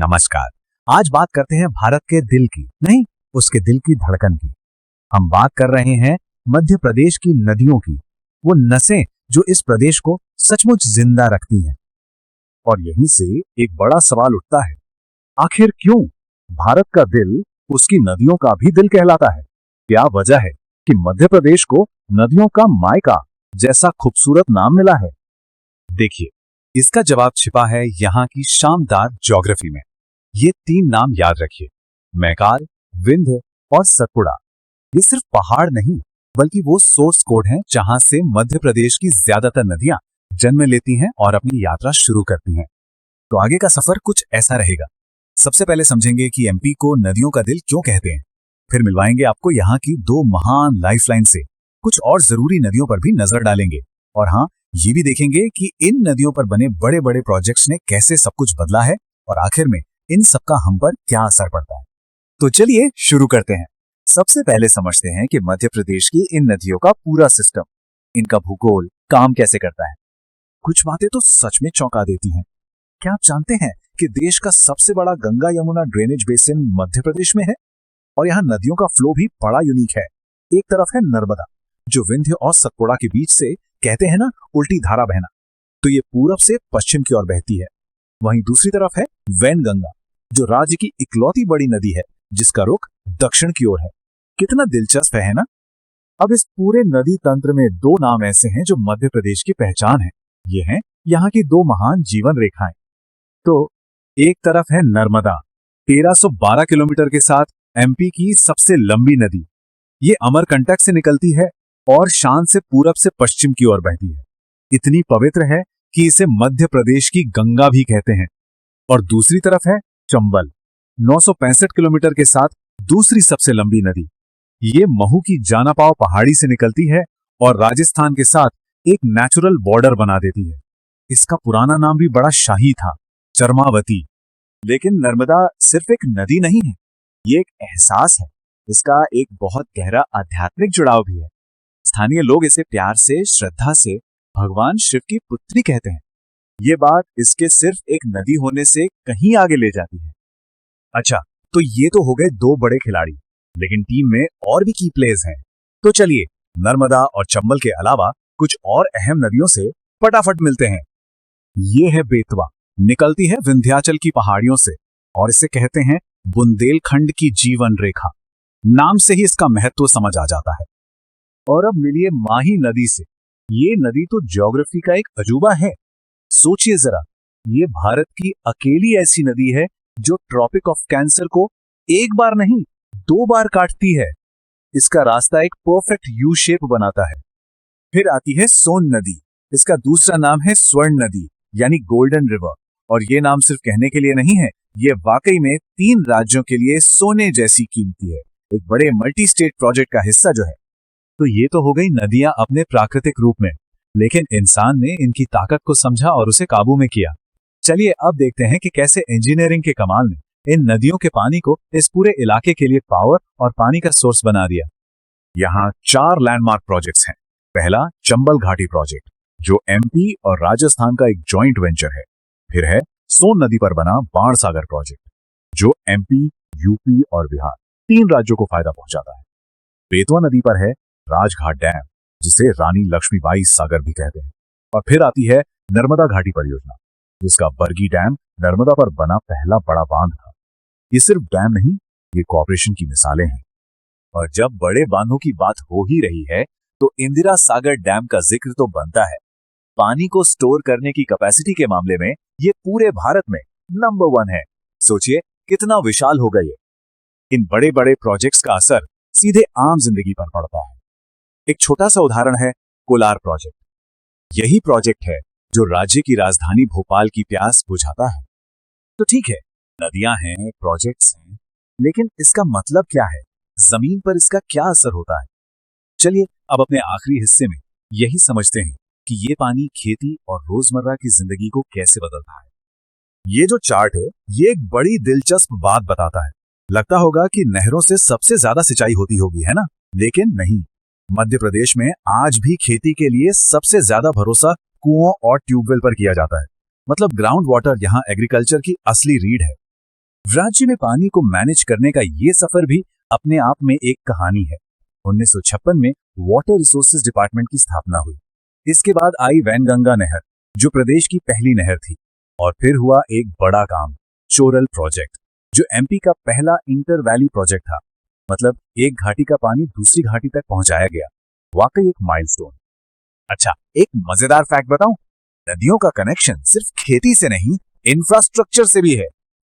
नमस्कार। आज बात करते हैं भारत के दिल की, नहीं उसके दिल की धड़कन की। हम बात कर रहे हैं मध्य प्रदेश की नदियों की, वो नसें जो इस प्रदेश को सचमुच जिंदा रखती हैं। और यहीं से एक बड़ा सवाल उठता है, आखिर क्यों भारत का दिल उसकी नदियों का भी दिल कहलाता है? क्या वजह है कि मध्य प्रदेश को नदियों का मायका जैसा खूबसूरत नाम मिला है? देखिए, इसका जवाब छिपा है यहाँ की शानदार ज्योग्राफी में। ये तीन नाम याद रखिए, मैकाल, विंध्य और सतपुड़ा। ये सिर्फ पहाड़ नहीं, बल्कि वो सोर्स कोड हैं जहां से मध्य प्रदेश की ज्यादातर नदियां जन्म लेती हैं और अपनी यात्रा शुरू करती हैं। तो आगे का सफर कुछ ऐसा रहेगा। सबसे पहले समझेंगे कि एमपी को नदियों का दिल क्यों कहते हैं। फिर मिलवाएंगे आपको यहाँ की दो महान लाइफलाइन से। कुछ और जरूरी नदियों पर भी नजर डालेंगे। और हाँ, ये भी देखेंगे कि इन नदियों पर बने बड़े बड़े प्रोजेक्ट्स ने कैसे सब कुछ बदला है और आखिर में इन सबका हम पर क्या असर पड़ता है। तो चलिए शुरू करते हैं। सबसे पहले समझते हैं कि मध्य प्रदेश की इन नदियों का पूरा सिस्टम, इनका भूगोल काम कैसे करता है। कुछ बातें तो सच में चौंका देती हैं। क्या आप जानते हैं कि देश का सबसे बड़ा गंगा यमुना ड्रेनेज बेसिन मध्य प्रदेश में है? और यहाँ नदियों का फ्लो भी बड़ा यूनिक है। एक तरफ है नर्मदा, जो विंध्य और सतपुड़ा के बीच से, कहते हैं ना, उल्टी धारा बहना, तो ये पूरब से पश्चिम की ओर बहती है। वहीं दूसरी तरफ है वैनगंगा, जो राज्य की इकलौती बड़ी नदी है जिसका रुख दक्षिण की ओर है। कितना दिलचस्प है ना? अब इस पूरे नदी तंत्र में दो नाम ऐसे हैं जो मध्य प्रदेश की पहचान है। ये हैं यहाँ की दो महान जीवन रेखाएं। तो एक तरफ है नर्मदा, 1312 किलोमीटर के साथ एमपी की सबसे लंबी नदी। ये अमरकंटक से निकलती है और शान से पूरब से पश्चिम की ओर बहती है। इतनी पवित्र है कि इसे मध्य प्रदेश की गंगा भी कहते हैं। और दूसरी तरफ है चंबल, 965 किलोमीटर के साथ दूसरी सबसे लंबी नदी। ये महू की जानापाव पहाड़ी से निकलती है और राजस्थान के साथ एक नेचुरल बॉर्डर बना देती है। इसका पुराना नाम भी बड़ा शाही था, चरमावती। लेकिन नर्मदा सिर्फ एक नदी नहीं है, ये एक एहसास है। इसका एक बहुत गहरा आध्यात्मिक जुड़ाव भी है। स्थानीय लोग इसे प्यार से, श्रद्धा से भगवान शिव की पुत्री कहते हैं। ये बात इसके सिर्फ एक नदी होने से कहीं आगे ले जाती है। अच्छा, तो ये तो हो गए दो बड़े खिलाड़ी, लेकिन टीम में और भी की प्लेयर्स हैं। तो चलिए नर्मदा और चंबल के अलावा कुछ और अहम नदियों से फटाफट मिलते हैं। ये है बेतवा, निकलती है विंध्याचल की पहाड़ियों से और इसे कहते हैं बुंदेलखंड की जीवन रेखा। नाम से ही इसका महत्व समझ आ जाता है। और अब मिलिए माही नदी से। ये नदी तो ज्योग्राफी का एक अजूबा है। सोचिए जरा, ये भारत की अकेली ऐसी नदी है जो ट्रॉपिक ऑफ कैंसर को एक बार नहीं, दो बार काटती है। इसका रास्ता एक परफेक्ट यू शेप बनाता है। फिर आती है सोन नदी। इसका दूसरा नाम है स्वर्ण नदी, यानी गोल्डन रिवर। और ये नाम सिर्फ कहने के लिए नहीं है, ये वाकई में तीन राज्यों के लिए सोने जैसी कीमती है, एक बड़े मल्टी स्टेट प्रोजेक्ट का हिस्सा जो है। तो ये तो हो गई नदियां अपने प्राकृतिक रूप में, लेकिन इंसान ने इनकी ताकत को समझा और उसे काबू में किया। चलिए अब देखते हैं कि कैसे इंजीनियरिंग के कमाल ने इन नदियों के पानी को इस पूरे इलाके के लिए पावर और पानी का सोर्स बना दिया। यहाँ 4 लैंडमार्क प्रोजेक्ट्स हैं। पहला चंबल घाटी प्रोजेक्ट, जो एमपी और राजस्थान का एक जॉइंट वेंचर है। फिर है सोन नदी पर बना बाणसागर प्रोजेक्ट, जो एमपी, यूपी और बिहार तीन राज्यों को फायदा पहुंचाता है। बेतवा नदी पर है राजघाट डैम, जिसे रानी लक्ष्मीबाई सागर भी कहते हैं। और फिर आती है नर्मदा घाटी परियोजना, जिसका बरगी डैम नर्मदा पर बना पहला बड़ा बांध था। ये सिर्फ डैम नहीं, ये कोऑपरेशन की मिसालें हैं। और जब बड़े बांधों की बात हो ही रही है, तो इंदिरा सागर डैम का जिक्र तो बनता है। पानी को स्टोर करने की कैपेसिटी के मामले में ये पूरे भारत में नंबर 1 है। सोचिए कितना विशाल होगा ये। इन बड़े बड़े प्रोजेक्ट्स का असर सीधे आम जिंदगी पर पड़ता है। एक छोटा सा उदाहरण है कोलार प्रोजेक्ट। यही प्रोजेक्ट है जो राज्य की राजधानी भोपाल की प्यास बुझाता है। तो ठीक है, नदियां हैं, प्रोजेक्ट्स हैं, लेकिन इसका मतलब क्या है? जमीन पर इसका क्या असर होता है? चलिए अब अपने आखिरी हिस्से में यही समझते हैं कि ये पानी खेती और रोजमर्रा की जिंदगी को कैसे बदलता है। ये जो चार्ट है, ये एक बड़ी दिलचस्प बात बताता है। लगता होगा कि नहरों से सबसे ज्यादा सिंचाई होती होगी, है ना? लेकिन नहीं। मध्य प्रदेश में आज भी खेती के लिए सबसे ज्यादा भरोसा कुओं और ट्यूबवेल पर किया जाता है। मतलब ग्राउंड वाटर यहाँ एग्रीकल्चर की असली रीढ़ है। राज्य में पानी को मैनेज करने का ये सफर भी अपने आप में एक कहानी है। 1956 में वाटर रिसोर्सेज डिपार्टमेंट की स्थापना हुई। इसके बाद आई वैनगंगा नहर, जो प्रदेश की पहली नहर थी, और फिर हुआ एक बड़ा काम, चोरल प्रोजेक्ट, जो एमपी का पहला इंटर वैली प्रोजेक्ट था। मतलब एक घाटी का पानी दूसरी घाटी तक पहुंचाया गया। वाकई एक माइलस्टोन। अच्छा, एक मजेदार फैक्ट बताऊं, नदियों का कनेक्शन सिर्फ खेती से नहीं, इंफ्रास्ट्रक्चर से भी है।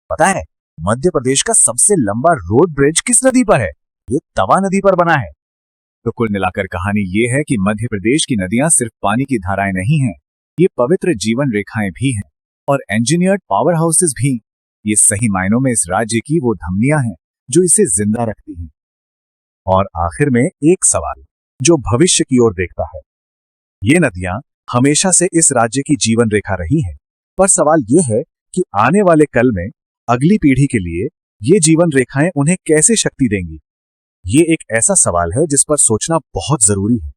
पता है मध्य प्रदेश का सबसे लंबा रोड ब्रिज किस नदी पर है? ये तवा नदी पर बना है। तो कुल मिलाकर कहानी ये है कि मध्य प्रदेश की नदियां सिर्फ पानी की धाराएं नहीं हैं, ये पवित्र जीवन रेखाएं भी हैं, और इंजीनियर्ड पावर हाउसेस भी। ये सही मायनों में इस राज्य की वो धमनियां हैं जो इसे जिंदा रखती हैं। और आखिर में एक सवाल जो भविष्य की ओर देखता है। ये नदियां हमेशा से इस राज्य की जीवन रेखा रही हैं, पर सवाल ये है कि आने वाले कल में अगली पीढ़ी के लिए ये जीवन रेखाएं उन्हें कैसे शक्ति देंगी। ये एक ऐसा सवाल है जिस पर सोचना बहुत जरूरी है।